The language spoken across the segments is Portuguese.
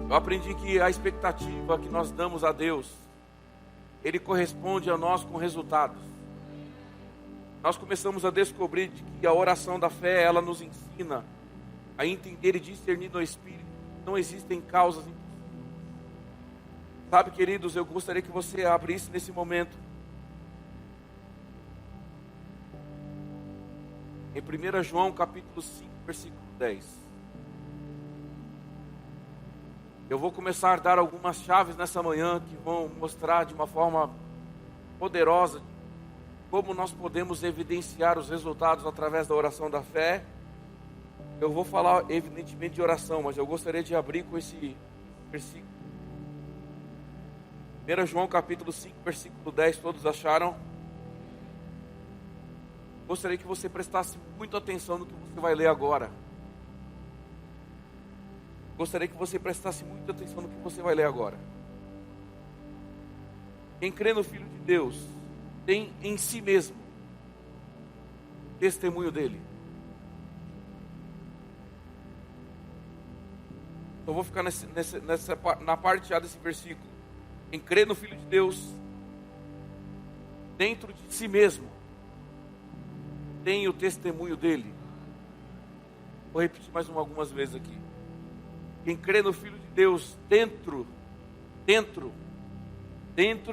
Eu aprendi que a expectativa que nós damos a Deus, Ele corresponde a nós com resultados. Nós começamos a descobrir que a oração da fé, ela nos ensina a entender e discernir no Espírito. Não existem causas impossíveis. Sabe, queridos, eu gostaria que você abrisse nesse momento em 1 João capítulo 5, versículo 10. Eu vou começar a dar algumas chaves nessa manhã que vão mostrar de uma forma poderosa como nós podemos evidenciar os resultados através da oração da fé. Eu vou falar evidentemente de oração, mas eu gostaria de abrir com esse versículo. 1 João capítulo 5, versículo 10, todos acharam? Gostaria que você prestasse muita atenção no que você vai ler agora. Gostaria que você prestasse muita atenção no que você vai ler agora. Quem crê no Filho de Deus tem em si mesmo testemunho dele. Eu vou ficar na parte A desse versículo. Quem crê no Filho de Deus, dentro de si mesmo, tem o testemunho dele. Vou repetir mais algumas vezes aqui. Quem crê no Filho de Deus, dentro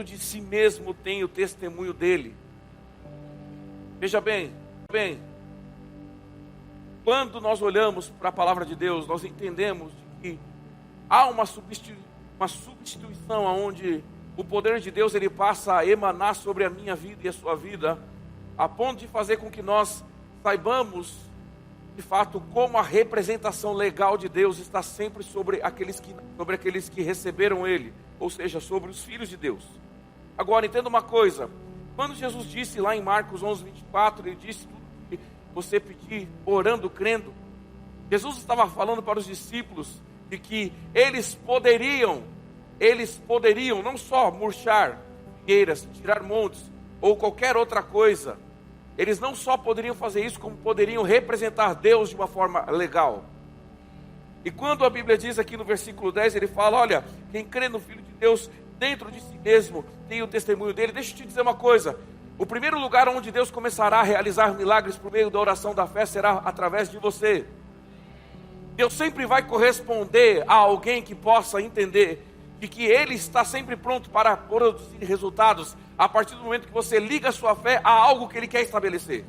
de si mesmo tem o testemunho dele. Veja bem, quando nós olhamos para a palavra de Deus, nós entendemos que há uma substituição onde o poder de Deus ele passa a emanar sobre a minha vida e a sua vida, a ponto de fazer com que nós saibamos de fato como a representação legal de Deus está sempre sobre aqueles que receberam Ele, ou seja, sobre os filhos de Deus. Agora entenda uma coisa, quando Jesus disse lá em Marcos 11, 24, Ele disse tudo que você pedir, orando, crendo, Jesus estava falando para os discípulos de que eles poderiam não só murchar figueiras, tirar montes ou qualquer outra coisa. Eles não só poderiam fazer isso, como poderiam representar Deus de uma forma legal. E quando a Bíblia diz aqui no versículo 10, ele fala, olha, quem crê no Filho de Deus, dentro de si mesmo, tem o testemunho dele. Deixa eu te dizer uma coisa, o primeiro lugar onde Deus começará a realizar milagres por meio da oração da fé será através de você. Deus sempre vai corresponder a alguém que possa entender de que Ele está sempre pronto para produzir resultados a partir do momento que você liga a sua fé a algo que Ele quer estabelecer.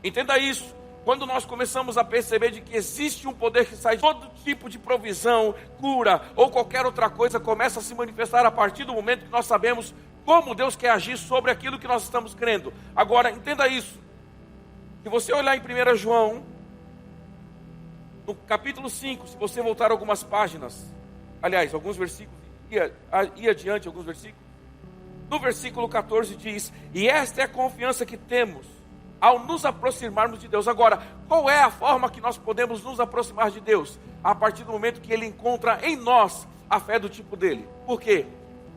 Entenda isso. Quando nós começamos a perceber de que existe um poder que sai de todo tipo de provisão, cura ou qualquer outra coisa, começa a se manifestar a partir do momento que nós sabemos como Deus quer agir sobre aquilo que nós estamos crendo. Agora, entenda isso. Se você olhar em 1 João, no capítulo 5, se você voltar algumas páginas, aliás, alguns versículos, e adiante alguns versículos, no versículo 14 diz, e esta é a confiança que temos ao nos aproximarmos de Deus. Agora, qual é a forma que nós podemos nos aproximar de Deus? A partir do momento que Ele encontra em nós a fé do tipo dele. Por quê?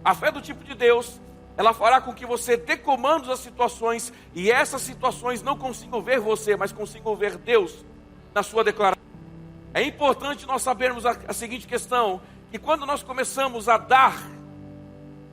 A fé do tipo de Deus, ela fará com que você dê comandos às situações, e essas situações não consigam ver você, mas consigam ver Deus na sua declaração. É importante nós sabermos a seguinte questão, que quando nós começamos a dar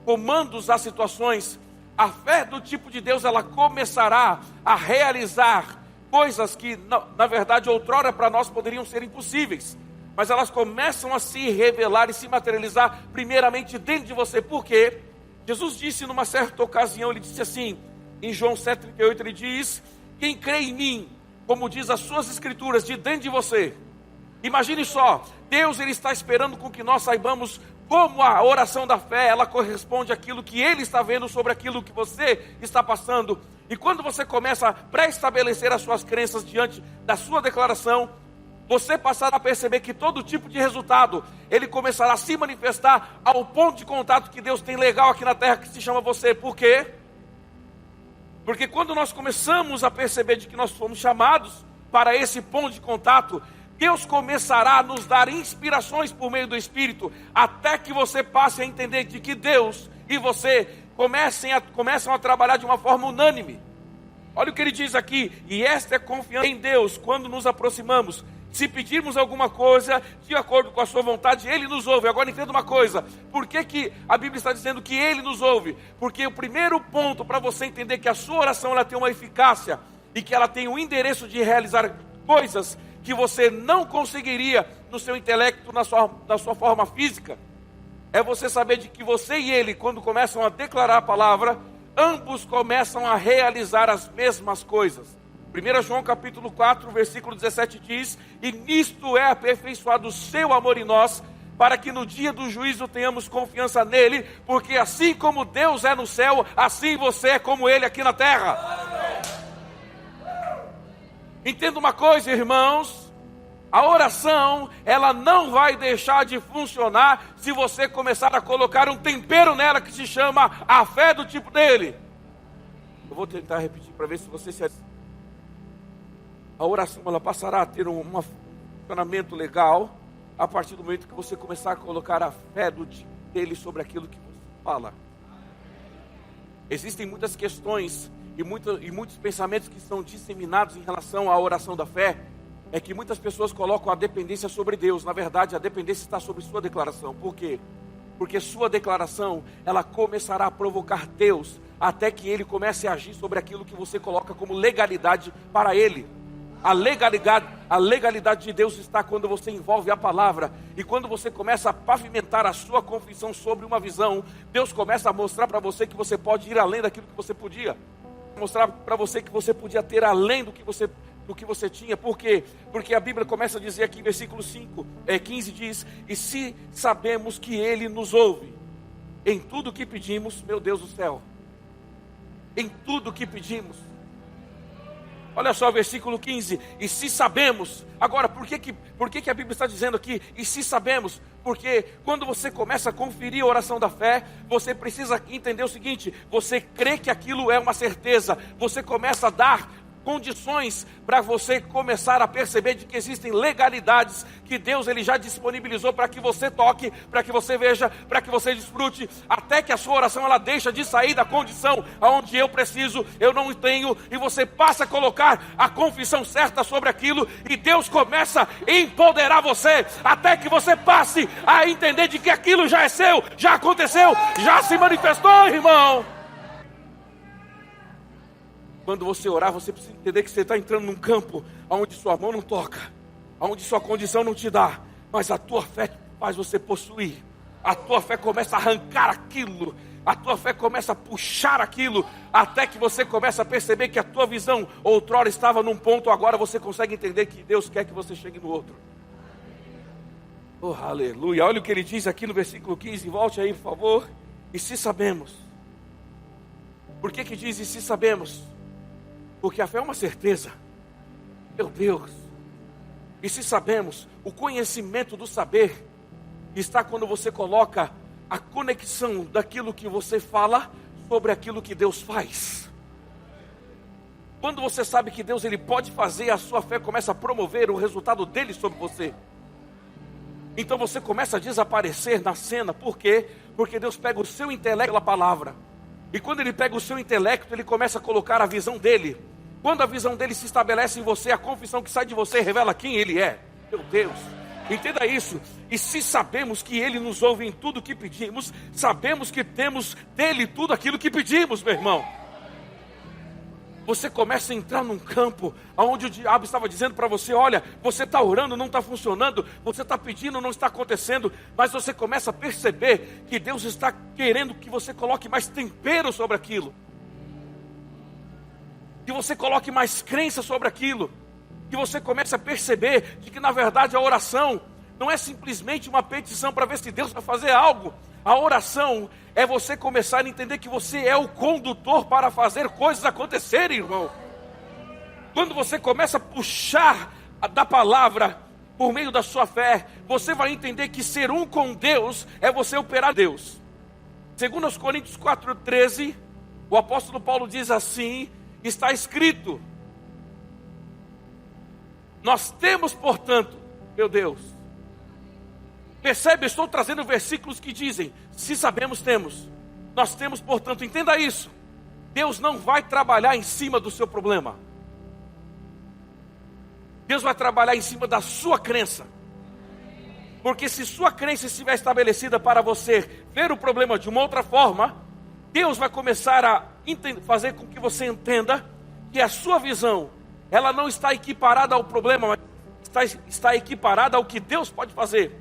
comandos às situações, a fé do tipo de Deus, ela começará a realizar coisas que, na verdade, outrora para nós poderiam ser impossíveis. Mas elas começam a se revelar e se materializar primeiramente dentro de você. Por quê? Jesus disse numa certa ocasião, Ele disse assim, em João 7,38, Ele diz, quem crê em mim, como diz as suas escrituras, de dentro de você. Imagine só, Deus ele está esperando com que nós saibamos como a oração da fé, ela corresponde àquilo que Ele está vendo sobre aquilo que você está passando. E quando você começa a pré-estabelecer as suas crenças diante da sua declaração, você passará a perceber que todo tipo de resultado, ele começará a se manifestar ao ponto de contato que Deus tem legal aqui na terra, que se chama você. Por quê? Porque quando nós começamos a perceber de que nós fomos chamados para esse ponto de contato, Deus começará a nos dar inspirações por meio do Espírito, até que você passe a entender de que Deus e você começam a trabalhar de uma forma unânime. Olha o que ele diz aqui, e esta é a confiança em Deus, quando nos aproximamos, Se pedirmos alguma coisa de acordo com a sua vontade, Ele nos ouve. Agora entenda uma coisa, por que a Bíblia está dizendo que Ele nos ouve? Porque o primeiro ponto para você entender que a sua oração ela tem uma eficácia e que ela tem um endereço de realizar coisas que você não conseguiria no seu intelecto, na sua forma física, é você saber de que você e Ele, quando começam a declarar a palavra, ambos começam a realizar as mesmas coisas. 1 João capítulo 4, versículo 17 diz: e nisto é aperfeiçoado o seu amor em nós, para que no dia do juízo tenhamos confiança nele, porque assim como Deus é no céu, assim você é como Ele aqui na terra. Entenda uma coisa, irmãos, a oração, ela não vai deixar de funcionar se você começar a colocar um tempero nela que se chama a fé do tipo dele. Eu vou tentar repetir para ver se você se... A oração ela passará a ter um funcionamento legal a partir do momento que você começar a colocar a fé do tipo dele sobre aquilo que você fala. Existem muitas questões e muitos pensamentos que são disseminados em relação à oração da fé. É que muitas pessoas colocam a dependência sobre Deus. Na verdade, a dependência está sobre sua declaração. Por quê? Porque sua declaração, ela começará a provocar Deus, até que Ele comece a agir sobre aquilo que você coloca como legalidade para Ele. A legalidade de Deus está quando você envolve a palavra. E quando você começa a pavimentar a sua confissão sobre uma visão, Deus começa a mostrar para você que você pode ir além daquilo que você podia. Mostrar para você que você podia ter além do que você tinha. Por quê? Porque a Bíblia começa a dizer aqui em versículo 15 diz: e se sabemos que Ele nos ouve em tudo o que pedimos, meu Deus do céu, em tudo o que pedimos. Olha só o versículo 15, e se sabemos. Agora, por que a Bíblia está dizendo aqui, e se sabemos? Porque quando você começa a conferir a oração da fé, você precisa entender o seguinte: você crê que aquilo é uma certeza, você começa a dar condições para você começar a perceber de que existem legalidades que Deus ele já disponibilizou para que você toque, para que você veja, para que você desfrute, até que a sua oração ela deixa de sair da condição aonde eu preciso, eu não tenho, e você passa a colocar a confissão certa sobre aquilo, e Deus começa a empoderar você, até que você passe a entender de que aquilo já é seu, já aconteceu, já se manifestou, irmão. Quando você orar, você precisa entender que você está entrando num campo onde sua mão não toca, onde sua condição não te dá, mas a tua fé faz você possuir. A tua fé começa a arrancar aquilo, a tua fé começa a puxar aquilo, até que você começa a perceber que a tua visão outrora estava num ponto, agora você consegue entender que Deus quer que você chegue no outro. Oh, aleluia. Olha o que ele diz aqui no versículo 15, volte aí por favor. E se sabemos. Por que diz e se sabemos? Porque a fé é uma certeza. Meu Deus. E se sabemos, o conhecimento do saber está quando você coloca a conexão daquilo que você fala sobre aquilo que Deus faz. Quando você sabe que Deus ele pode fazer, a sua fé começa a promover o resultado dele sobre você. Então você começa a desaparecer na cena. Por quê? Porque Deus pega o seu intelecto pela palavra. E quando ele pega o seu intelecto, ele começa a colocar a visão dele. Quando a visão dele se estabelece em você, a confissão que sai de você revela quem ele é. Meu Deus, entenda isso. E se sabemos que ele nos ouve em tudo que pedimos, sabemos que temos dele tudo aquilo que pedimos, meu irmão. Você começa a entrar num campo onde o diabo estava dizendo para você: olha, você está orando, não está funcionando, você está pedindo, não está acontecendo, mas você começa a perceber que Deus está querendo que você coloque mais tempero sobre aquilo, que você coloque mais crença sobre aquilo, que você comece a perceber de que na verdade a oração não é simplesmente uma petição para ver se Deus vai fazer algo. A oração é você começar a entender que você é o condutor para fazer coisas acontecerem, irmão. Quando você começa a puxar da palavra por meio da sua fé, você vai entender que ser um com Deus é você operar Deus. Segundo os Coríntios 4:13, o apóstolo Paulo diz assim: está escrito, nós temos, portanto, meu Deus, percebe, eu estou trazendo versículos que dizem, se sabemos, temos. Nós temos, portanto, entenda isso. Deus não vai trabalhar em cima do seu problema. Deus vai trabalhar em cima da sua crença. Porque se sua crença estiver estabelecida para você ver o problema de uma outra forma, Deus vai começar a fazer com que você entenda que a sua visão, ela não está equiparada ao problema, mas está equiparada ao que Deus pode fazer.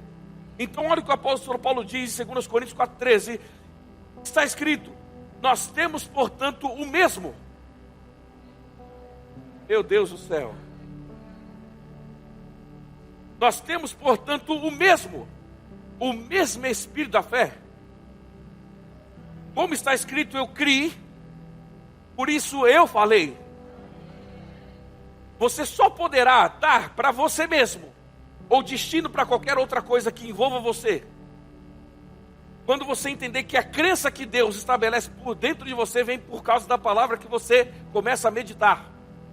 Então olha o que o apóstolo Paulo diz em 2 Coríntios 4,13. Está escrito: nós temos, portanto, o mesmo. Meu Deus do céu. Nós temos, portanto, o mesmo Espírito da fé. Como está escrito, eu criei, por isso eu falei. Você só poderá dar para você mesmo, ou destino para qualquer outra coisa que envolva você, quando você entender que a crença que Deus estabelece por dentro de você vem por causa da palavra que você começa a meditar.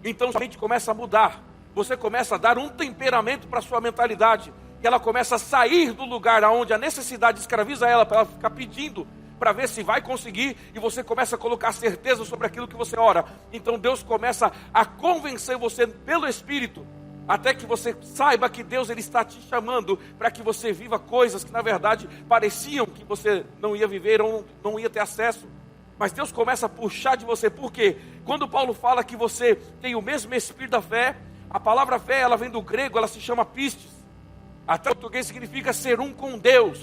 Então sua mente começa a mudar. Você começa a dar um temperamento para a sua mentalidade. E ela começa a sair do lugar onde a necessidade escraviza ela, para ela ficar pedindo, para ver se vai conseguir. E você começa a colocar certeza sobre aquilo que você ora. Então Deus começa a convencer você pelo Espírito, até que você saiba que Deus ele está te chamando para que você viva coisas que na verdade pareciam que você não ia viver ou não ia ter acesso. Mas Deus começa a puxar de você. Por quê? Quando Paulo fala que você tem o mesmo Espírito da fé, a palavra fé, ela vem do grego, ela se chama pistis. Até o português significa ser um com Deus.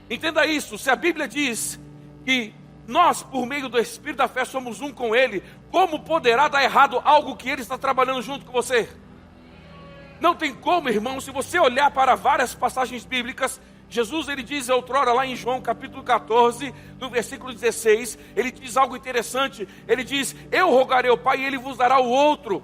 Entenda isso, se a Bíblia diz que nós, por meio do Espírito da fé, somos um com Ele, como poderá dar errado algo que Ele está trabalhando junto com você? Não tem como, irmão. Se você olhar para várias passagens bíblicas, Jesus ele diz outrora lá em João capítulo 14, no versículo 16, ele diz algo interessante. Ele diz: eu rogarei ao Pai e Ele vos dará o outro.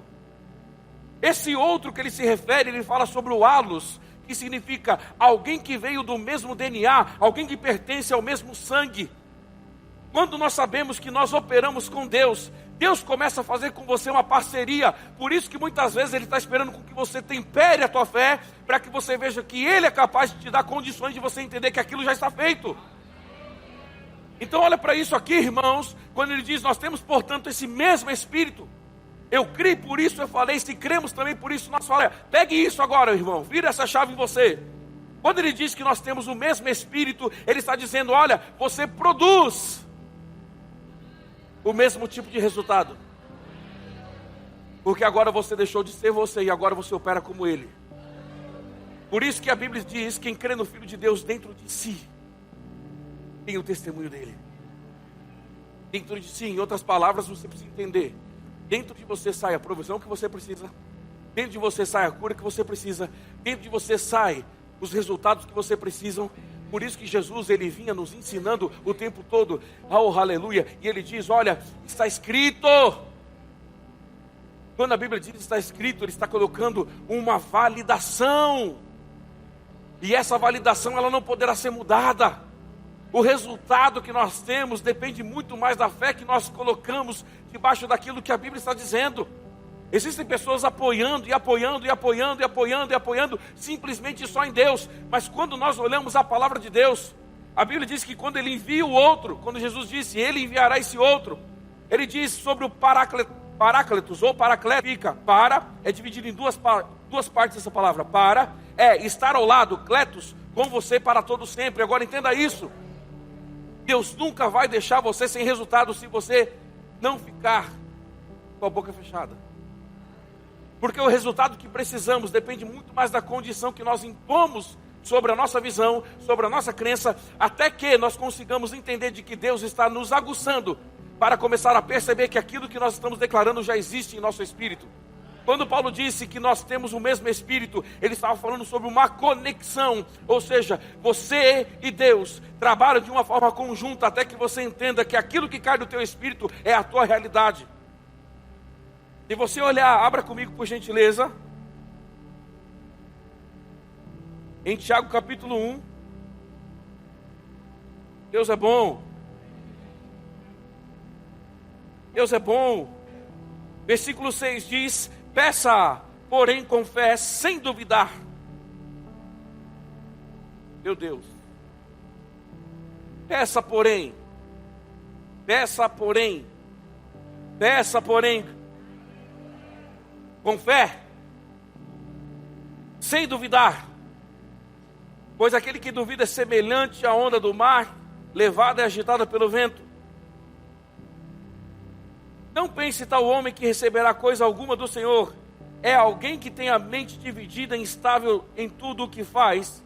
Esse outro que ele se refere, ele fala sobre o halos, que significa alguém que veio do mesmo DNA, alguém que pertence ao mesmo sangue. Quando nós sabemos que nós operamos com Deus, Deus começa a fazer com você uma parceria. Por isso que muitas vezes Ele está esperando com que você tempere a tua fé, para que você veja que Ele é capaz de te dar condições de você entender que aquilo já está feito. Então olha para isso aqui, irmãos, quando Ele diz: nós temos, portanto, esse mesmo Espírito. Eu criei, por isso eu falei, se cremos também, por isso nós falamos. Pegue isso agora, irmão, vira essa chave em você. Quando Ele diz que nós temos o mesmo Espírito, Ele está dizendo: olha, você produz o mesmo tipo de resultado. Porque agora você deixou de ser você e agora você opera como Ele. Por isso que a Bíblia diz: quem crê no Filho de Deus dentro de si tem o testemunho dele. Dentro de si, em outras palavras, você precisa entender: dentro de você sai a provisão que você precisa, dentro de você sai a cura que você precisa, dentro de você sai os resultados que você precisa. Por isso que Jesus ele vinha nos ensinando o tempo todo, oh aleluia, e ele diz: olha, está escrito. Quando a Bíblia diz está escrito, ele está colocando uma validação, e essa validação ela não poderá ser mudada. O resultado que nós temos depende muito mais da fé que nós colocamos debaixo daquilo que a Bíblia está dizendo. Existem pessoas apoiando e apoiando e apoiando e apoiando e apoiando simplesmente só em Deus. Mas quando nós olhamos a palavra de Deus, a Bíblia diz que quando Ele envia o outro, quando Jesus disse Ele enviará esse outro, Ele diz sobre o paráclitos ou paraclética. Para é dividido em duas partes essa palavra. Para é estar ao lado, cletos, com você para todo sempre. Agora entenda isso: Deus nunca vai deixar você sem resultado se você não ficar com a boca fechada. Porque o resultado que precisamos depende muito mais da condição que nós impomos sobre a nossa visão, sobre a nossa crença, até que nós consigamos entender de que Deus está nos aguçando para começar a perceber que aquilo que nós estamos declarando já existe em nosso espírito. Quando Paulo disse que nós temos o mesmo Espírito, ele estava falando sobre uma conexão, ou seja, você e Deus trabalham de uma forma conjunta até que você entenda que aquilo que cai do teu espírito é a tua realidade. Se você olhar, abra comigo por gentileza, em Tiago capítulo 1, Deus é bom, Deus é bom, versículo 6 diz: peça, porém com fé, sem duvidar. Meu Deus. Peça, porém, com fé, sem duvidar. Pois aquele que duvida é semelhante à onda do mar, levada e agitada pelo vento. Não pense tal homem que receberá coisa alguma do Senhor. É alguém que tem a mente dividida, instável em tudo o que faz.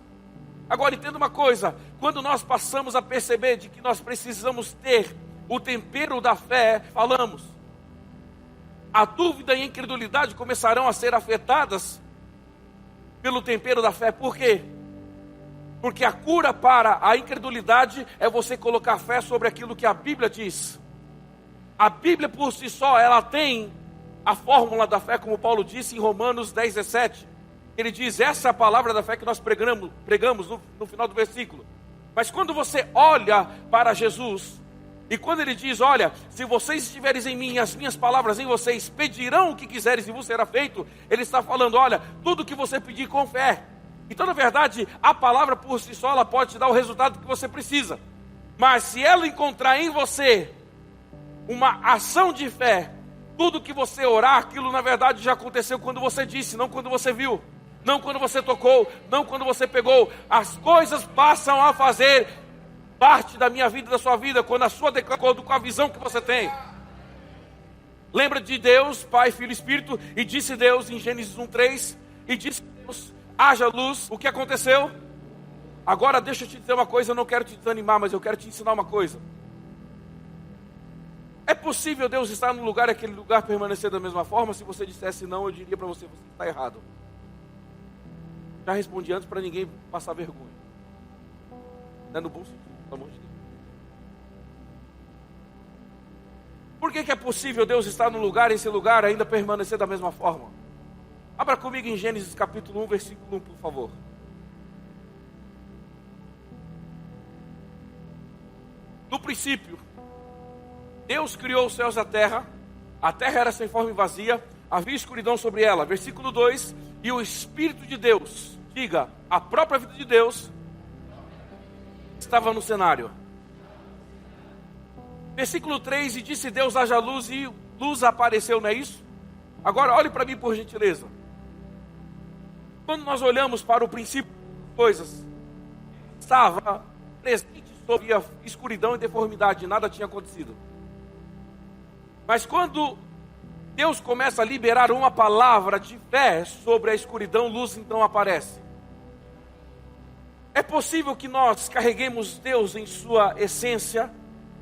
Agora entenda uma coisa, quando nós passamos a perceber de que nós precisamos ter o tempero da fé, falamos, a dúvida e a incredulidade começarão a ser afetadas pelo tempero da fé. Por quê? Porque a cura para a incredulidade é você colocar fé sobre aquilo que a Bíblia diz. A Bíblia por si só, ela tem a fórmula da fé, como Paulo disse em Romanos 10:17. Ele diz, essa é a palavra da fé que nós pregamos no final do versículo. Mas quando você olha para Jesus, e quando ele diz, olha, se vocês estiverem em mim, as minhas palavras em vocês, pedirão o que quiseres e vos será feito, ele está falando, olha, tudo que você pedir com fé. Então, na verdade, a palavra por si só, ela pode te dar o resultado que você precisa. Mas se ela encontrar em você uma ação de fé, tudo que você orar, aquilo na verdade já aconteceu quando você disse, não quando você viu. Não quando você tocou, não quando você pegou. As coisas passam a fazer parte da minha vida e da sua vida, quando a sua de acordo com a visão que você tem. Lembra de Deus, Pai, Filho e Espírito, e disse Deus em Gênesis 1:3, e disse Deus, haja luz. O que aconteceu? Agora deixa eu te dizer uma coisa, eu não quero te desanimar, mas eu quero te ensinar uma coisa. É possível Deus estar num lugar e aquele lugar permanecer da mesma forma? Se você dissesse não, eu diria para você, você está errado. Já respondi antes para ninguém passar vergonha. Não é no bom sentido, pelo amor de Deus. Por que é possível Deus estar num lugar e esse lugar ainda permanecer da mesma forma? Abra comigo em Gênesis capítulo 1, versículo 1, por favor. No princípio, Deus criou os céus e a terra era sem forma e vazia, havia escuridão sobre ela. Versículo 2, e o Espírito de Deus, diga, a própria vida de Deus, estava no cenário. Versículo 3, e disse Deus, haja luz, e luz apareceu, não é isso? Agora olhe para mim por gentileza. Quando nós olhamos para o princípio das coisas, estava presente sobre a escuridão e deformidade, nada tinha acontecido. Mas quando Deus começa a liberar uma palavra de fé sobre a escuridão, luz então aparece. É possível que nós carreguemos Deus em sua essência,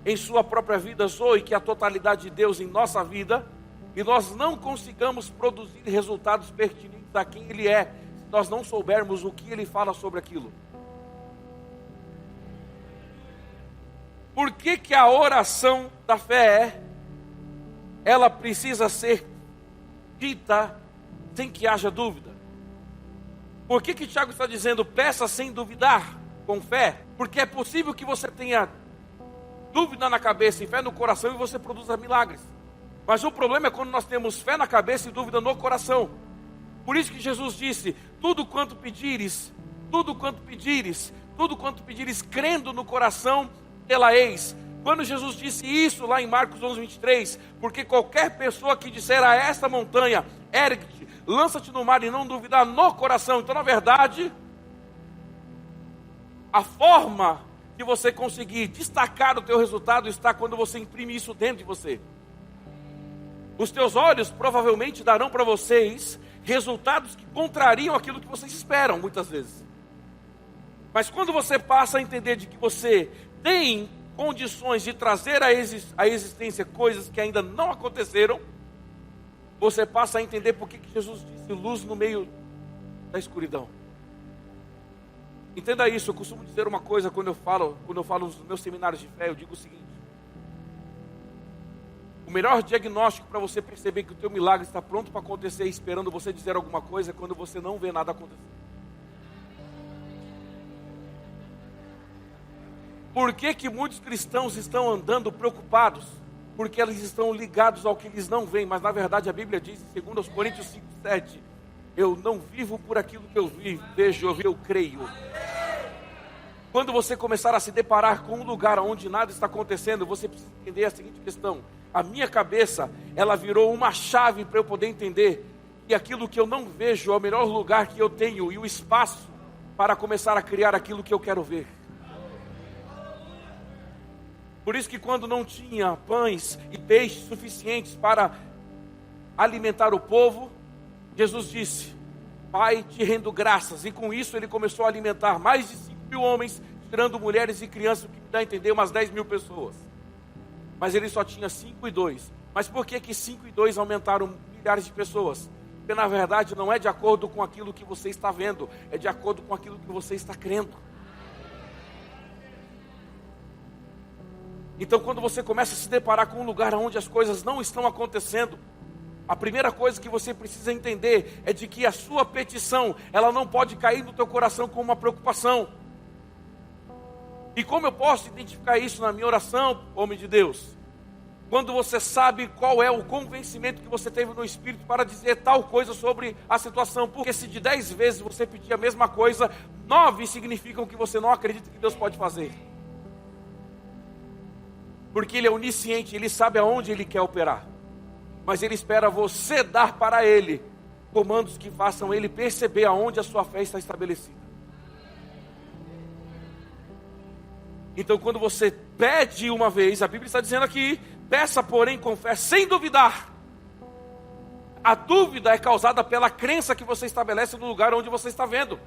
em sua própria vida, Zoe, que é a totalidade de Deus em nossa vida, e nós não consigamos produzir resultados pertinentes a quem Ele é, se nós não soubermos o que Ele fala sobre aquilo. Por que a oração da fé ela precisa ser dita sem que haja dúvida? Por que Tiago está dizendo, peça sem duvidar, com fé? Porque é possível que você tenha dúvida na cabeça e fé no coração e você produza milagres. Mas o problema é quando nós temos fé na cabeça e dúvida no coração. Por isso que Jesus disse, tudo quanto pedires, crendo no coração, tê-la-eis. Quando Jesus disse isso lá em Marcos 11:23, porque qualquer pessoa que disser a esta montanha, ergue-te, lança-te no mar e não duvidar no coração. Então, na verdade, a forma de você conseguir destacar o teu resultado está quando você imprime isso dentro de você. Os teus olhos provavelmente darão para vocês resultados que contrariam aquilo que vocês esperam, muitas vezes. Mas quando você passa a entender de que você tem condições de trazer à existência coisas que ainda não aconteceram, você passa a entender por que Jesus disse luz no meio da escuridão. Entenda isso, eu costumo dizer uma coisa quando eu falo nos meus seminários de fé, eu digo o seguinte: o melhor diagnóstico para você perceber que o teu milagre está pronto para acontecer, esperando você dizer alguma coisa, é quando você não vê nada acontecer. Por que muitos cristãos estão andando preocupados? Porque eles estão ligados ao que eles não veem, mas na verdade a Bíblia diz em 2 Coríntios 5:7, eu não vivo por aquilo que eu vejo, eu creio. Quando você começar a se deparar com um lugar onde nada está acontecendo, você precisa entender a seguinte questão: a minha cabeça, ela virou uma chave para eu poder entender E aquilo que eu não vejo é o melhor lugar que eu tenho e o espaço para começar a criar aquilo que eu quero ver. Por isso que quando não tinha pães e peixes suficientes para alimentar o povo, Jesus disse: Pai, te rendo graças. E com isso ele começou a alimentar mais de 5.000 homens, tirando mulheres e crianças, o que me dá a entender umas 10.000 pessoas. Mas ele só tinha 5 e 2. Mas por que 5 e 2 aumentaram milhares de pessoas? Porque na verdade não é de acordo com aquilo que você está vendo, é de acordo com aquilo que você está crendo. Então quando você começa a se deparar com um lugar onde as coisas não estão acontecendo, a primeira coisa que você precisa entender é de que a sua petição, ela não pode cair no teu coração como uma preocupação. E como eu posso identificar isso na minha oração, homem de Deus? Quando você sabe qual é o convencimento que você teve no Espírito para dizer tal coisa sobre a situação. Porque se de 10 vezes você pedir a mesma coisa, 9 significam que você não acredita que Deus pode fazer. Porque Ele é onisciente, Ele sabe aonde Ele quer operar. Mas Ele espera você dar para Ele comandos que façam Ele perceber aonde a sua fé está estabelecida. Então quando você pede uma vez, a Bíblia está dizendo aqui, peça porém com fé, sem duvidar. A dúvida é causada pela crença que você estabelece no lugar onde você está vendo.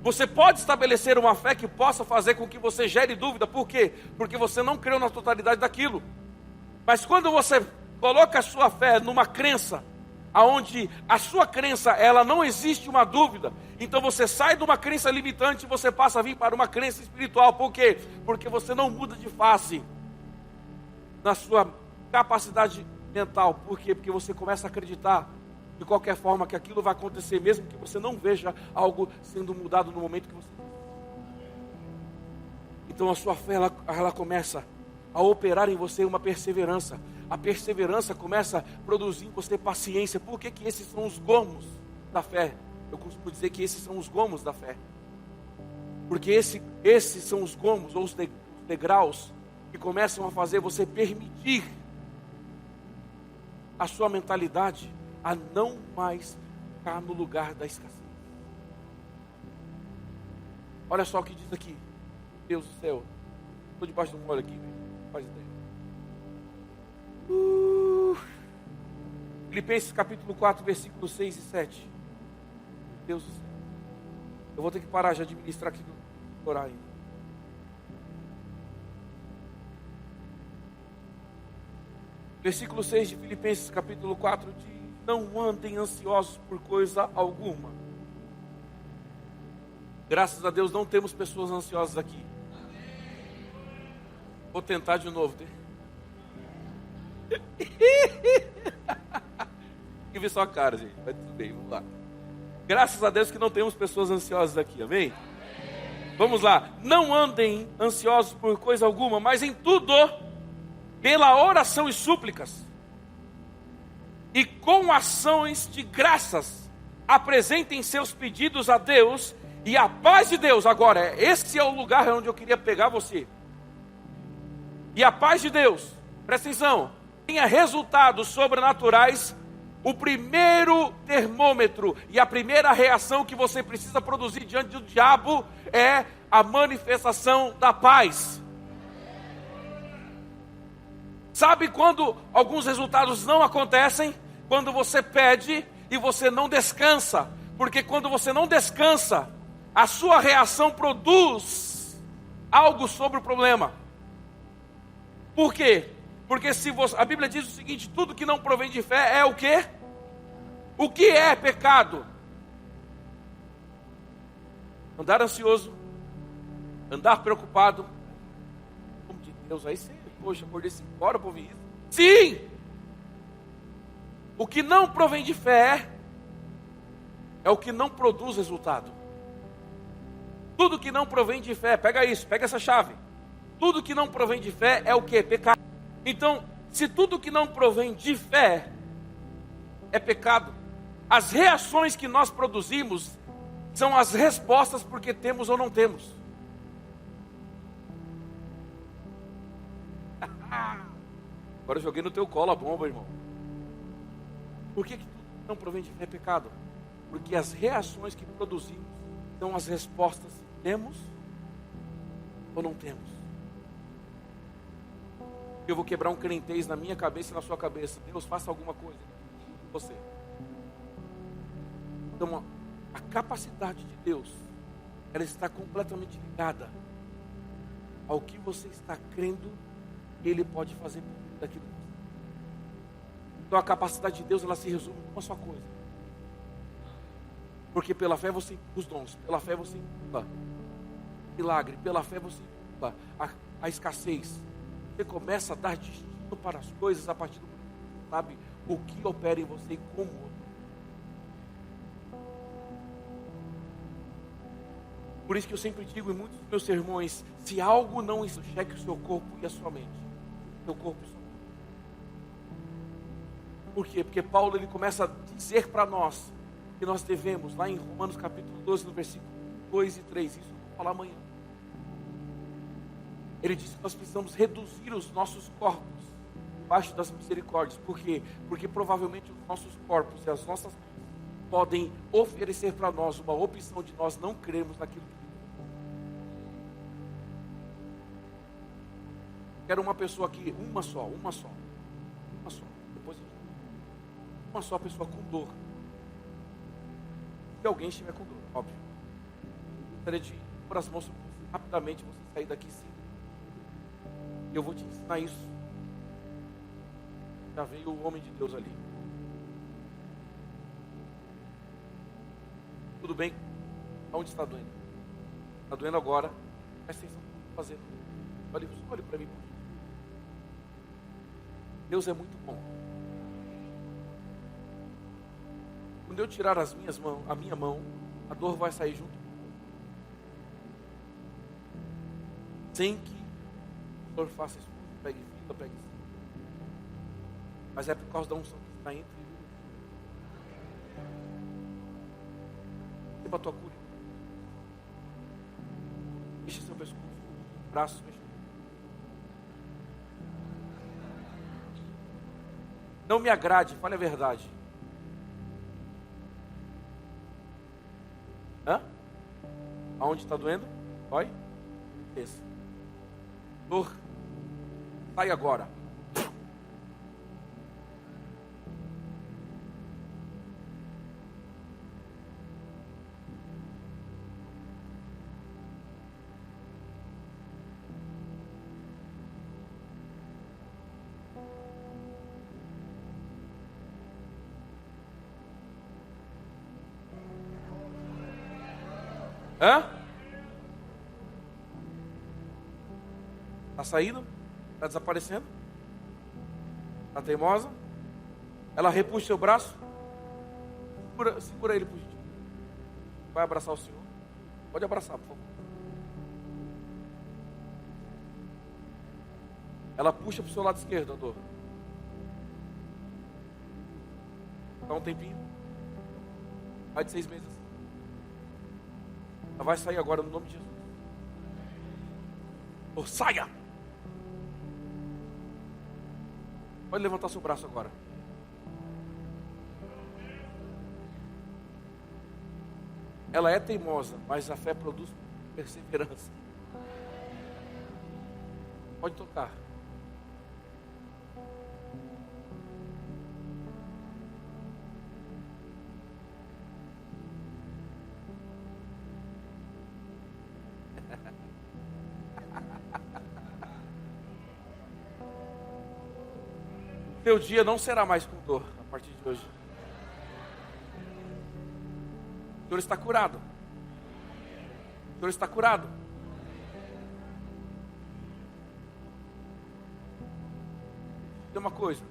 Você pode estabelecer uma fé que possa fazer com que você gere dúvida. Por quê? Porque você não creu na totalidade daquilo. Mas quando você coloca a sua fé numa crença, aonde a sua crença, ela não existe uma dúvida, então você sai de uma crença limitante e você passa a vir para uma crença espiritual. Por quê? Porque você não muda de face na sua capacidade mental. Por quê? Porque você começa a acreditar de qualquer forma que aquilo vai acontecer, mesmo que você não veja algo sendo mudado no momento que você... Então a sua fé, ela começa a operar em você uma perseverança. A perseverança começa a produzir em você paciência. Por que esses são os gomos da fé? Eu costumo dizer que esses são os gomos da fé. Porque esses são os gomos, ou os degraus, que começam a fazer você permitir a sua mentalidade a não mais ficar no lugar da escassez. Olha só o que diz aqui. Deus do céu. Estou debaixo de um molho aqui, velho. Faz ideia. Filipenses capítulo 4, versículos 6 e 7. Deus do céu. Eu vou ter que parar de administrar aqui no horário. Versículo 6 de Filipenses capítulo 4 diz: não andem ansiosos por coisa alguma. Graças a Deus não temos pessoas ansiosas aqui. Vou tentar de novo. E vi sua cara, gente. Mas tudo bem, vamos lá. Graças a Deus que não temos pessoas ansiosas aqui, amém? Vamos lá. Não andem ansiosos por coisa alguma, mas em tudo, pela oração e súplicas, e com ações de graças, apresentem seus pedidos a Deus, e a paz de Deus, agora, esse é o lugar onde eu queria pegar você. E a paz de Deus, presta atenção, tenha resultados sobrenaturais. O primeiro termômetro e a primeira reação que você precisa produzir diante do diabo é a manifestação da paz. Sabe quando alguns resultados não acontecem? Quando você pede e você não descansa. Porque quando você não descansa, a sua reação produz algo sobre o problema. Por quê? Porque se você, a Bíblia diz o seguinte: tudo que não provém de fé é o quê? O que é pecado? Andar ansioso, andar preocupado. Como de Deus, aí você, poxa, acordei 5 horas para ouvir isso. Sim! O que não provém de fé é o que não produz resultado. Tudo que não provém de fé, pega isso, pega essa chave. Tudo que não provém de fé é o que? Pecado. Então, se tudo que não provém de fé é pecado, as reações que nós produzimos são as respostas porque temos ou não temos. Agora eu joguei no teu colo a bomba, irmão. Por que não provém de fé é pecado. Porque as reações que produzimos são as respostas se temos ou não temos. Eu vou quebrar um crentez na minha cabeça e na sua cabeça. Deus, faça alguma coisa com você. Então, a capacidade de Deus, ela está completamente ligada ao que você está crendo que Ele pode fazer daquilo. Então, a capacidade de Deus, ela se resume em uma só coisa. Porque pela fé você empurra os dons, pela fé você empurra milagre, pela fé você empurra a escassez. Você começa a dar destino para as coisas a partir do momento que você sabe o que opera em você e como. Por isso que eu sempre digo em muitos dos meus sermões, se algo não cheque o seu corpo e a sua mente. Seu corpo e sua mente. Por quê? Porque Paulo ele começa a dizer para nós que nós devemos, lá em Romanos capítulo 12, no versículo 2 e 3, isso eu vou falar amanhã. Ele diz que nós precisamos reduzir os nossos corpos debaixo das misericórdias. Por quê? Porque provavelmente os nossos corpos e as nossas mentes podem oferecer para nós uma opção de nós não crermos naquilo que quero uma pessoa aqui, uma só. Depois uma só pessoa com dor. Se alguém estiver com dor, óbvio. Gostaria de pôr as mãos rapidamente, você sair daqui sim. Eu vou te ensinar isso. Já veio o homem de Deus ali. Tudo bem? Onde está doendo? Está doendo agora. Presta atenção no que eu estou fazendo. Olhe para mim. Deus é muito bom. Quando eu tirar a minha mão, a dor vai sair junto. Sem que o Senhor faça isso. Pegue fila, pegue fila. Mas é por causa da unção que está entre. Receba a tua cura. Mexa seu pescoço, braços, mexa. Não me agrade, fale a verdade. Aonde está doendo? Dói? Esse. Dor. Sai agora. Está saindo? Está desaparecendo? Está teimosa? Ela repuxa seu braço? Segura ele, por gentileza. Vai abraçar o Senhor? Pode abraçar, por favor. Ela puxa para o seu lado esquerdo, a dor. Dá um tempinho. Mais de 6 meses. Ela vai sair agora no nome de Jesus. Saia! Pode levantar seu braço agora. Ela é teimosa, mas a fé produz perseverança. Pode tocar. Seu dia não será mais com dor a partir de hoje. O Senhor está curado. O Senhor está curado. Tem uma coisa.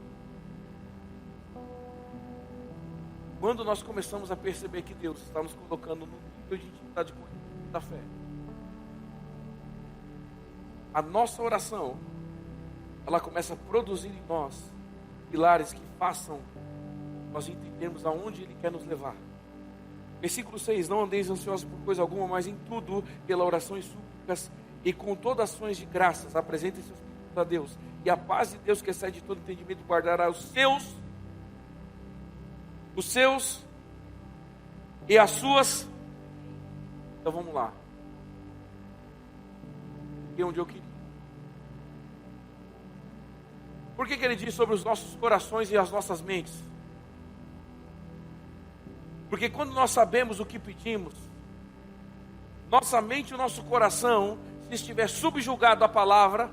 Quando nós começamos a perceber que Deus está nos colocando no nível de intimidade com Ele, da fé, a nossa oração, ela começa a produzir em nós pilares que façam nós entendermos aonde Ele quer nos levar. Versículo 6: não andeis ansiosos por coisa alguma, mas em tudo, pela oração e súplicas, e com todas ações de graças, apresentem seus pedidos a Deus, e a paz de Deus, que excede todo entendimento, guardará os os seus e as suas. Então vamos lá. E onde eu queria. Por que ele diz sobre os nossos corações e as nossas mentes? Porque quando nós sabemos o que pedimos, nossa mente e o nosso coração, se estiver subjugado à palavra,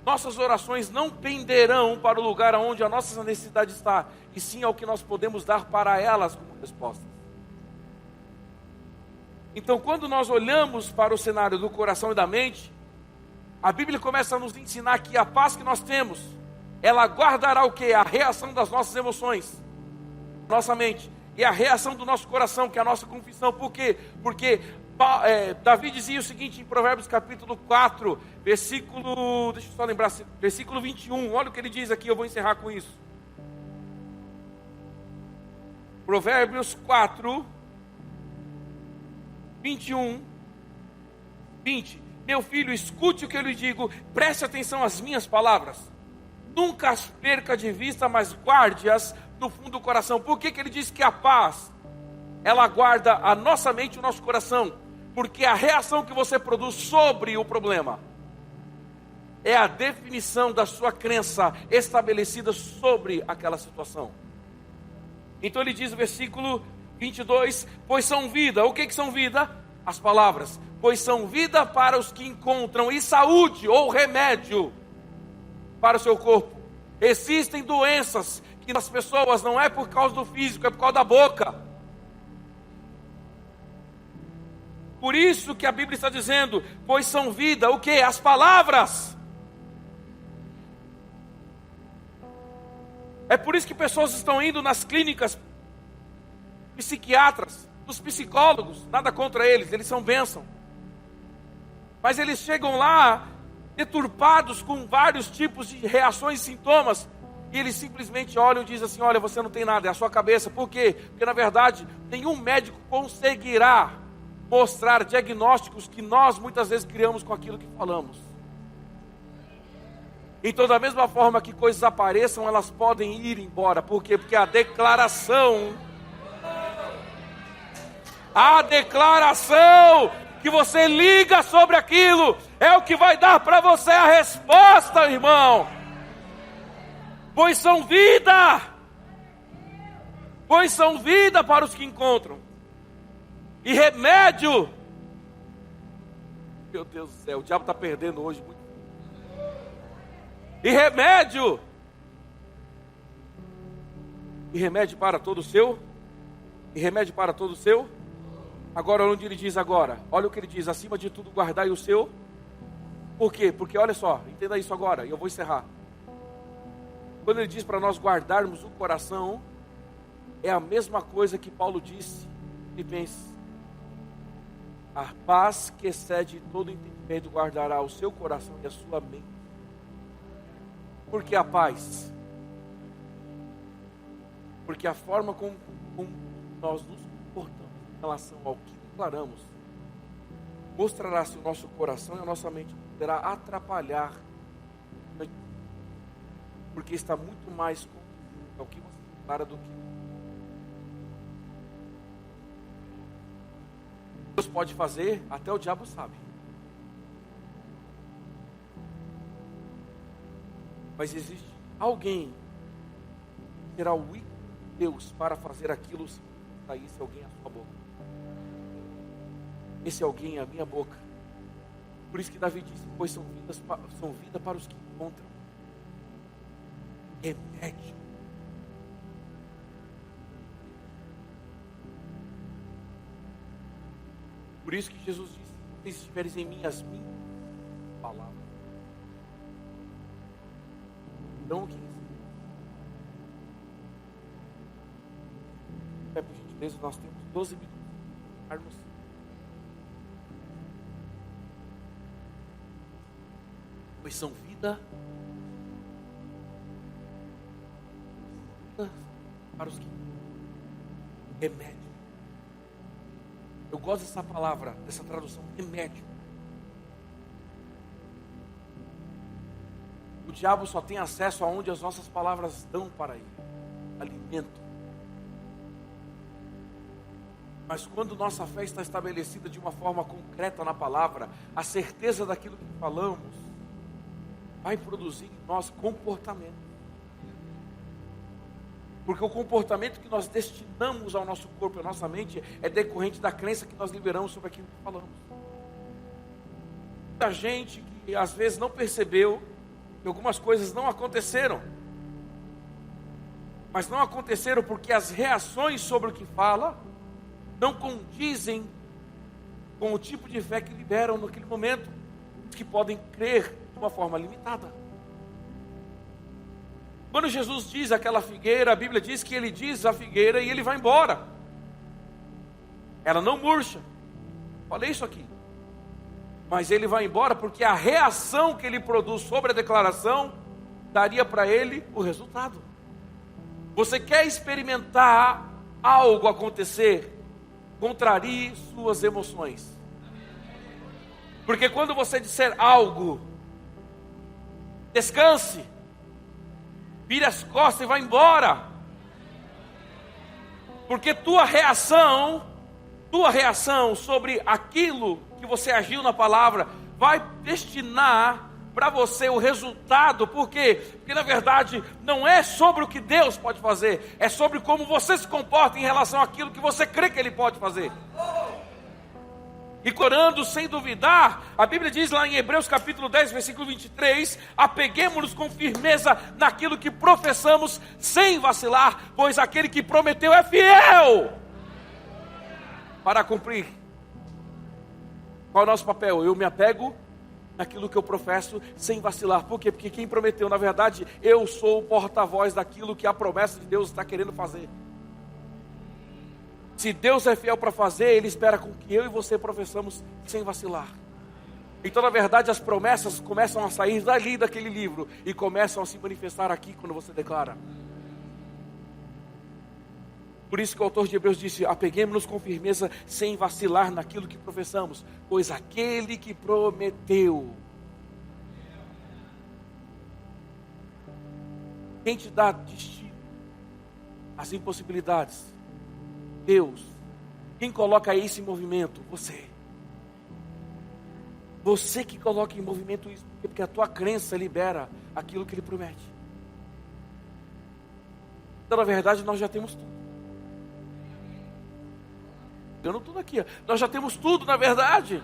nossas orações não penderão para o lugar onde a nossa necessidade está, e sim ao que nós podemos dar para elas como resposta. Então, quando nós olhamos para o cenário do coração e da mente, a Bíblia começa a nos ensinar que a paz que nós temos, ela guardará o quê? A reação das nossas emoções, nossa mente, e a reação do nosso coração, que é a nossa confissão. Por quê? Porque Davi dizia o seguinte em Provérbios capítulo 4, versículo, deixa eu só lembrar, versículo 21, olha o que ele diz aqui, eu vou encerrar com isso. Provérbios 4, 21, 20. Meu filho, escute o que eu lhe digo, preste atenção às minhas palavras. Nunca as perca de vista, mas guarde-as no fundo do coração. Por que ele diz que a paz, ela guarda a nossa mente e o nosso coração? Porque a reação que você produz sobre o problema é a definição da sua crença estabelecida sobre aquela situação. Então ele diz no versículo 22, pois são vida. O que são vida? As palavras. Pois são vida para os que encontram, e saúde ou remédio para o seu corpo. Existem doenças que nas pessoas não é por causa do físico, é por causa da boca. Por isso que a Bíblia está dizendo, pois são vida, o que? As palavras. É por isso que pessoas estão indo nas clínicas psiquiatras, nos psicólogos, nada contra eles, eles são bênção. Mas eles chegam lá deturpados com vários tipos de reações e sintomas, e eles simplesmente olham e dizem assim, olha, você não tem nada, é a sua cabeça. Por quê? Porque na verdade, nenhum médico conseguirá mostrar diagnósticos que nós muitas vezes criamos com aquilo que falamos. Então, da mesma forma que coisas apareçam, elas podem ir embora. Por quê? Porque a declaração que você liga sobre aquilo é o que vai dar para você a resposta, irmão. Pois são vida para os que encontram, e remédio. Meu Deus do céu, o diabo está perdendo hoje muito. E remédio para todo o seu. E remédio para todo o seu. Agora, onde ele diz agora? Olha o que ele diz, acima de tudo guardai o seu. Por quê? Porque olha só, entenda isso agora, e eu vou encerrar. Quando ele diz para nós guardarmos o coração, é a mesma coisa que Paulo disse em Filipenses. A paz que excede todo entendimento guardará o seu coração e a sua mente. Por que a paz? Porque a forma como nós nos comportamos em relação ao que declaramos mostrará se o nosso coração e a nossa mente poderá atrapalhar, porque está muito mais ao que você declara do que Deus pode fazer, até o diabo sabe. Mas existe alguém que será o ícone de Deus para fazer aquilo se saísse alguém a sua boca. Esse alguém é a minha boca. Por isso que Davi disse, pois são vida para os que encontram. Remédio. Por isso que Jesus disse, se vocês estiverem em mim, as minhas palavras. Então o que é? Por gentileza, nós temos 12 minutos. Pois são vida para os que remédio. Eu gosto dessa palavra, dessa tradução, remédio. O diabo só tem acesso aonde as nossas palavras dão para ele. Alimento. Mas quando nossa fé está estabelecida de uma forma concreta na palavra, a certeza daquilo que falamos vai produzir em nós comportamento. Porque o comportamento que nós destinamos ao nosso corpo e à nossa mente é decorrente da crença que nós liberamos sobre aquilo que falamos. Muita gente que às vezes não percebeu que algumas coisas não aconteceram. Mas não aconteceram porque as reações sobre o que fala não condizem com o tipo de fé que liberam naquele momento, que podem crer de uma forma limitada. Quando Jesus diz aquela figueira, a Bíblia diz que ele diz a figueira e ele vai embora. Ela não murcha. Falei isso aqui. Mas ele vai embora porque a reação que ele produz sobre a declaração daria para ele o resultado. Você quer experimentar algo acontecer? Contrarie suas emoções. Porque quando você disser algo, descanse, vire as costas e vá embora. Porque tua reação sobre aquilo que você agiu na palavra vai destinar para você o resultado. Por quê? Porque na verdade não é sobre o que Deus pode fazer, é sobre como você se comporta em relação àquilo que você crê que Ele pode fazer. E orando sem duvidar, a Bíblia diz lá em Hebreus capítulo 10, versículo 23, apeguemo-nos com firmeza naquilo que professamos sem vacilar, pois aquele que prometeu é fiel para cumprir. Qual é o nosso papel? Eu me apego naquilo que eu professo sem vacilar. Por quê? Porque quem prometeu, na verdade, eu sou o porta-voz daquilo que a promessa de Deus está querendo fazer. Se Deus é fiel para fazer, Ele espera com que eu e você professamos sem vacilar. Então, na verdade, as promessas começam a sair dali daquele livro e começam a se manifestar aqui quando você declara. Por isso que o autor de Hebreus disse, apeguemos-nos com firmeza sem vacilar naquilo que professamos, pois aquele que prometeu. Quem te dá destino às impossibilidades? Deus. Quem coloca isso em movimento? Você. Você que coloca em movimento isso, porque a tua crença libera aquilo que Ele promete. Então, na verdade, nós já temos tudo. Dando tudo aqui, ó. Nós já temos tudo, na verdade.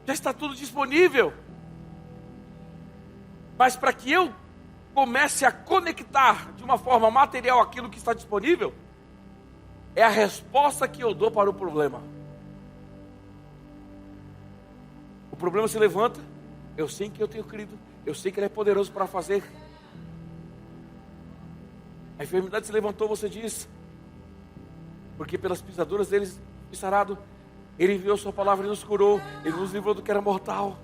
Já está tudo disponível. Mas para que eu comece a conectar de uma forma material aquilo que está disponível, é a resposta que eu dou para o problema. O problema se levanta, eu sei que eu tenho crido, eu sei que Ele é poderoso para fazer. A enfermidade se levantou, você diz, porque pelas pisaduras deles, sarado, Ele enviou sua palavra e nos curou, Ele nos livrou do que era mortal.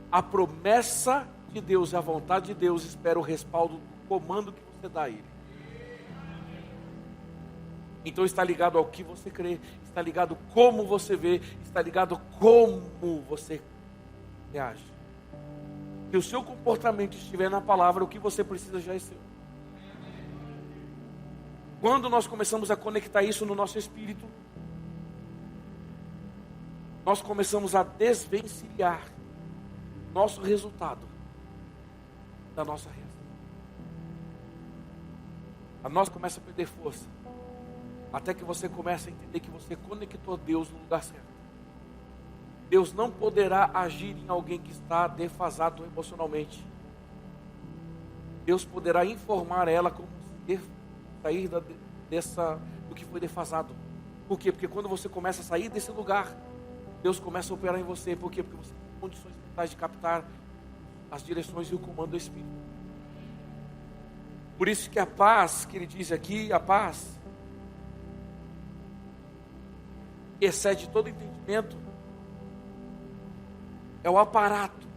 A promessa de Deus e a vontade de Deus espera o respaldo do comando que você dá a Ele. Então está ligado ao que você crê, está ligado como você vê, está ligado como você reage. Se o seu comportamento estiver na palavra, o que você precisa já é seu. Quando nós começamos a conectar isso no nosso espírito, nós começamos a desvencilhar nosso resultado da nossa reação. A nossa começa a perder força. Até que você comece a entender que você conectou Deus no lugar certo. Deus não poderá agir em alguém que está defasado emocionalmente. Deus poderá informar ela como sair do que foi defasado. Por quê? Porque quando você começa a sair desse lugar, Deus começa a operar em você. Por quê? Porque você tem condições mentais de captar as direções e o comando do Espírito. Por isso que a paz, que Ele diz aqui, a paz que excede todo entendimento, é o aparato,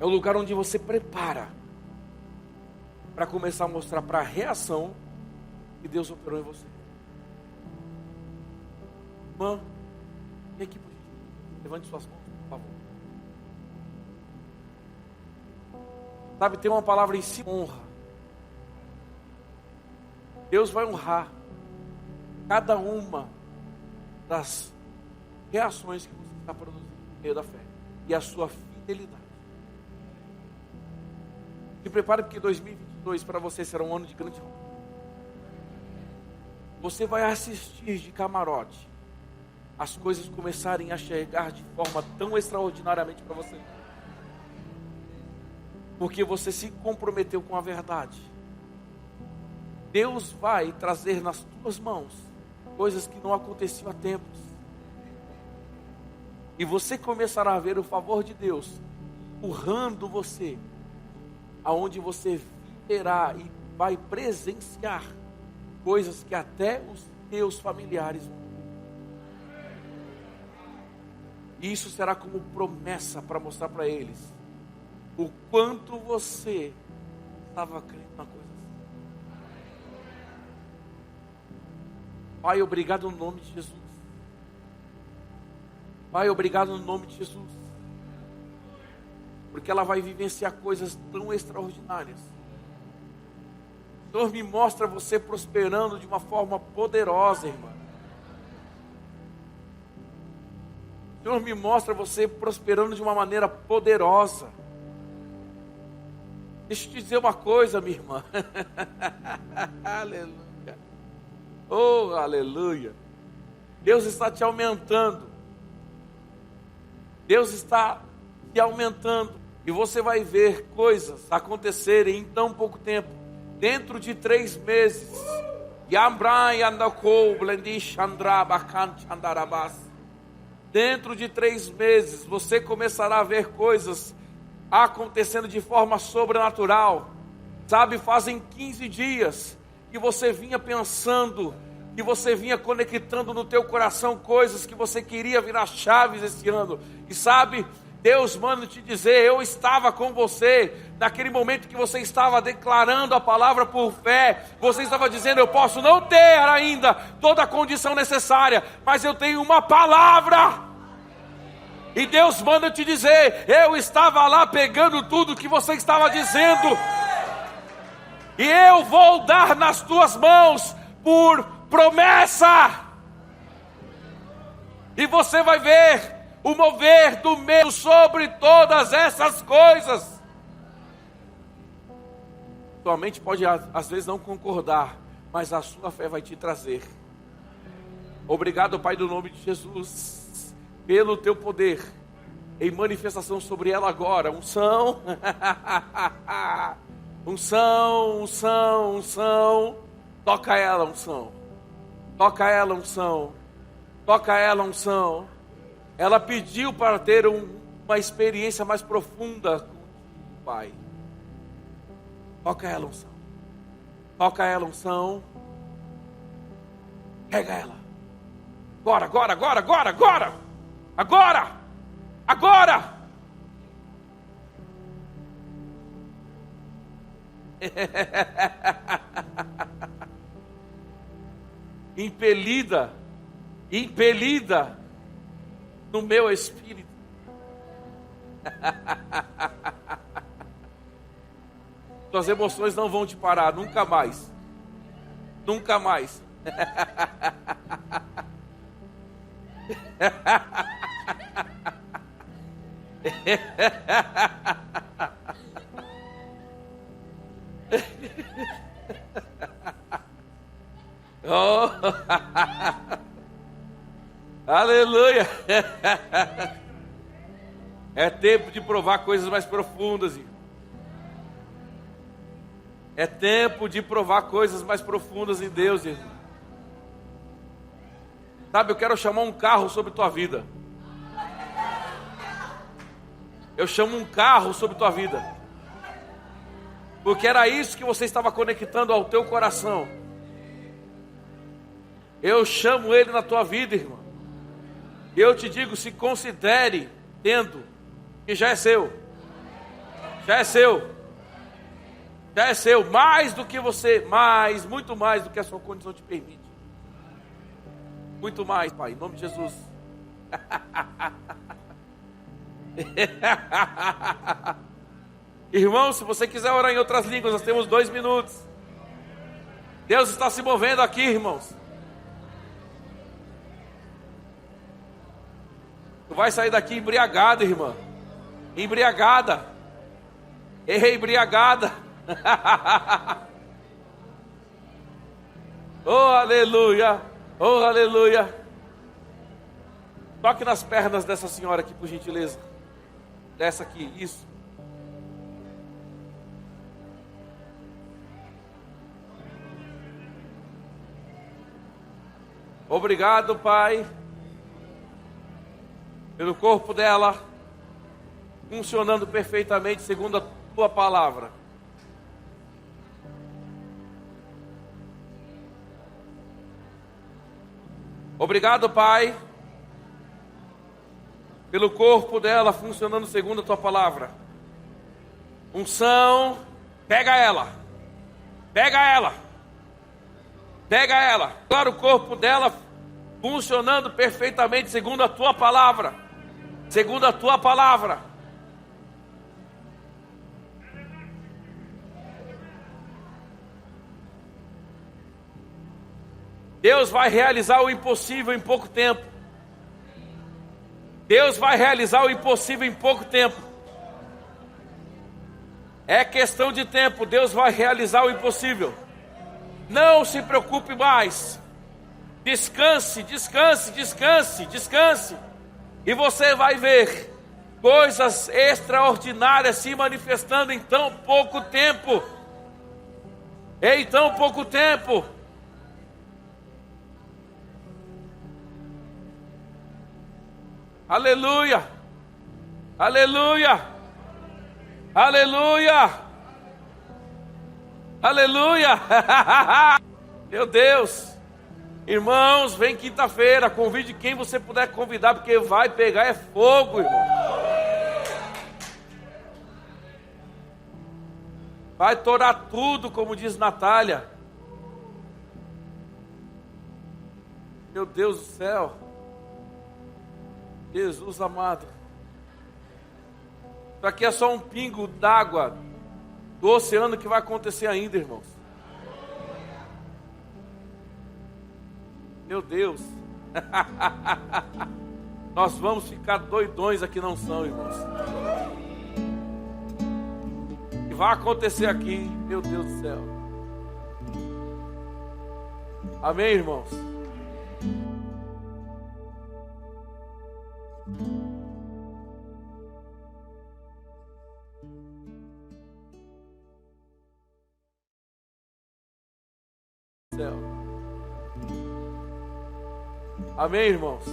é o lugar onde você prepara para começar a mostrar para a reação que Deus operou em você. Irmã, vem aqui, levante suas mãos, por favor. Sabe, tem uma palavra em si, honra. Deus vai honrar cada uma das reações que você está produzindo no meio da fé e a sua fidelidade. Se prepare, porque 2022 para você será um ano de grande honra. Você vai assistir de camarote as coisas começarem a chegar de forma tão extraordinariamente para você, porque você se comprometeu com a verdade. Deus vai trazer nas tuas mãos coisas que não aconteciam há tempos, e você começará a ver o favor de Deus empurrando você aonde você verá e vai presenciar coisas que até os teus familiares vão. E isso será como promessa para mostrar para eles o quanto você estava crendo na coisa. Pai, obrigado no nome de Jesus. Pai, obrigado no nome de Jesus, porque ela vai vivenciar coisas tão extraordinárias. Senhor, me mostra você prosperando de uma forma poderosa, irmã. Senhor, me mostra você prosperando de uma maneira poderosa. Deixa eu te dizer uma coisa, minha irmã. Aleluia. Oh, aleluia. Deus está te aumentando. Deus está te aumentando. E você vai ver coisas acontecerem em tão pouco tempo. Dentro de 3 meses. Dentro de 3 meses, você começará a ver coisas acontecendo de forma sobrenatural. Sabe, fazem 15 dias que você vinha pensando, que você vinha conectando no teu coração coisas que você queria virar chaves esse ano. E sabe, Deus manda te dizer, eu estava com você naquele momento que você estava declarando a palavra por fé. Você estava dizendo, eu posso não ter ainda toda a condição necessária, mas eu tenho uma palavra. E Deus manda te dizer, eu estava lá pegando tudo que você estava dizendo, e eu vou dar nas tuas mãos por promessa. E você vai ver o mover do medo sobre todas essas coisas. Sua mente pode às vezes não concordar, mas a sua fé vai te trazer. Obrigado, Pai, do nome de Jesus, pelo teu poder em manifestação sobre ela agora. Unção. Unção, unção, unção. Toca ela, unção. Toca ela, unção. Toca ela, unção. Ela pediu para ter uma experiência mais profunda com o Pai. Toca ela, unção. Toca ela, unção. Pega ela. Agora, agora, agora, agora, agora. Agora. Agora. Impelida. Impelida no meu espírito. Suas emoções não vão te parar, nunca mais. Nunca mais. Oh. Aleluia. É tempo de provar coisas mais profundas, irmão. É tempo de provar coisas mais profundas em Deus, irmão. Sabe, eu quero chamar um carro sobre tua vida. Eu chamo um carro sobre tua vida, porque era isso que você estava conectando ao teu coração. Eu chamo ele na tua vida, irmão. Eu te digo, se considere tendo, que já é seu. Já é seu. Já é seu. Mais do que você, muito mais do que a sua condição te permite. Muito mais, Pai, em nome de Jesus. Irmão, se você quiser orar em outras línguas, nós temos 2 minutos. Deus está se movendo aqui, irmãos. Tu vai sair daqui embriagada, irmã. Embriagada. Embriagada. Oh, aleluia. Oh, aleluia. Toque nas pernas dessa senhora aqui, por gentileza. Dessa aqui, isso. Obrigado, Pai, pelo corpo dela funcionando perfeitamente segundo a tua palavra. Obrigado, Pai, pelo corpo dela funcionando segundo a tua palavra. Unção, pega ela. Pega ela. Pega ela. Agora o corpo dela funcionando perfeitamente segundo a tua palavra. Segundo a tua palavra. Deus vai realizar o impossível em pouco tempo. Deus vai realizar o impossível em pouco tempo. É questão de tempo. Deus vai realizar o impossível. Não se preocupe mais. Descanse, descanse, descanse, descanse. E você vai ver coisas extraordinárias se manifestando em tão pouco tempo. Em tão pouco tempo. Aleluia. Aleluia. Aleluia. Aleluia. Meu Deus. Irmãos, vem quinta-feira. Convide quem você puder convidar, porque vai pegar é fogo, irmão. Vai torar tudo, como diz Natália. Meu Deus do céu. Jesus amado. Isso aqui é só um pingo d'água do oceano que vai acontecer ainda, irmãos. Meu Deus. Nós vamos ficar doidões aqui, não são, irmãos. E vai acontecer aqui, meu Deus do céu. Amém, irmãos? Amém, irmãos?